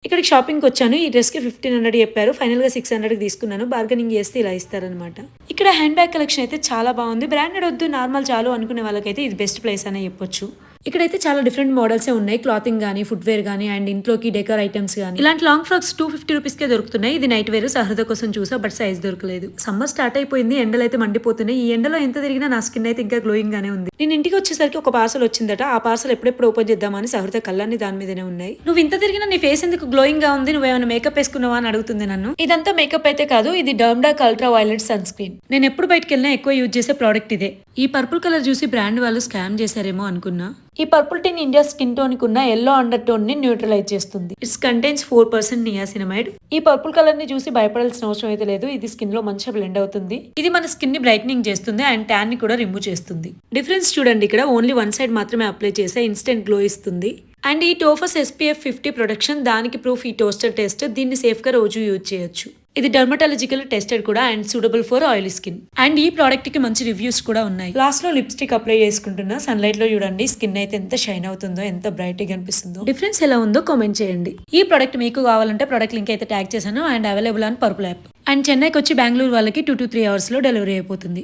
ఇక్కడికి షాపింగ్కి వచ్చాను. ఈ డ్రెస్కి 1500 చెప్పారు. ఫైనల్గా 600కి తీసుకున్నాను. బార్గెనింగ్ చేస్తే ఇలా ఇస్తారనమాట. ఇక్కడ హ్యాండ్ బ్యాగ్ కలెక్షన్ అయితే చాలా బాగుంది. బ్రాండెడ్ వద్దు, నార్మల్ చాలు అనుకునే వాళ్ళకైతే ఇది బెస్ట్ ప్లేస్ అనే చెప్పొచ్చు. ఇక్కడైతే చాలా డిఫరెంట్ మోడల్సే ఉన్నాయి. క్లాతింగ్ కానీ, ఫుట్వేర్ కానీ, అండ్ ఇంట్లోకి డెకర్ ఐటమ్స్ కానీ, ఇలాంటి లాంగ్ ఫ్రాక్స్ 250 రూపీస్కే దొరుకుతున్నాయి. ఇది నైట్ వేర్. సహృద కోసం చూసా, బట్ సైజ్ దొరకలేదు. సమ్మర్ స్టార్ట్ అయిపోయింది. ఎండలు అయితే మండిపోతున్నాయి. ఈ ఎండలో ఎంత తిరిగినా నా స్కిన్ అయితే ఇంకా గ్లోయింగ్ గానే ఉంది. నేను ఇంటికి వచ్చేసరికి ఒక పార్సల్ వచ్చిందట. ఆ పార్సల్ ఎప్పుడెప్పుడు ఓపెన్ చేద్దామని సహృద కళ్ళని దాని మీదనే ఉన్నాయి. నువ్వు ఇంత తిరిగినా నీ ఫేస్ ఎందుకు గ్లోయింగ్ గా ఉంది, నువ్వేమైనా మేకప్ వేసుకున్నావా అని అడుగుతుంది నన్ను. ఇదంతా మేకప్ అయితే కాదు, ఇది డర్మ్డాక్ అల్ట్రా వైలెట్ సన్ స్క్రీన్. నేను ఎప్పుడు బయటకు వెళ్ళినా ఎక్కువ యూజ్ చేసే ప్రోడక్ట్ ఇదే. ఈ పర్పుల్ కలర్ చూసి బ్రాండ్ వాళ్ళు స్కామ్ చేశారేమో అనుకున్నా. ఈ పర్పుల్ టిన్ ఇండియా స్కిన్ టోన్ కి ఉన్న ఎల్లో అండర్ టోన్ ని న్యూట్రలైజ్ చేస్తుంది. It's contains 4% niacinamide. ఈ పర్పుల్ కలర్ ని చూసి భయపడాల్సిన అవసరం అయితే లేదు. ఇది స్కిన్ లో మంచిగా బ్లెండ్ అవుతుంది. ఇది మన స్కిన్ ని బ్రైట్నింగ్ చేస్తుంది అండ్ ట్యాన్ ని కూడా రిమూవ్ చేస్తుంది. డిఫరెన్స్ చూడండి, ఇక్కడ ఓన్లీ వన్ సైడ్ మాత్రమే అప్లై చేస్తే ఇన్స్టెంట్ గ్లో ఇస్తుంది. అండ్ ఈ టోఫస్ SPF 50 ప్రొడక్షన్, దానికి ప్రూఫ్ ఈ టోస్టర్ టెస్ట్. దీన్ని సేఫ్ గా రోజు యూజ్ చేయొచ్చు. ఇది డర్మటాలజికల్ టెస్టెడ్ కూడా and suitable for oily skin. And ఈ ప్రోడక్ట్ కి మంచి రివ్యూస్ కూడా ఉన్నాయి. లాస్ట్ లో లిప్స్టిక్ అప్లై చేసుకుంటున్నా. సన్ లైట్ లో చూడండి స్కిన్ అయితే ఎంత షైన్ అవుతుందో, ఎంత బ్రైట్ గా అనిపిస్తుందో. డిఫరెన్స్ ఎలా ఉందో కామెంట్ చేయండి. ఈ ప్రోడక్ట్ మీకు కావాలంటే ప్రోడక్ట్ లింక్ అయితే ట్యాగ్ చేశాను. And available on purple app. And చెన్నైకి వచ్చి బెంగళూరు వాళ్ళకి 2 to 3 hours లో డెలివరీ అయిపోతుంది.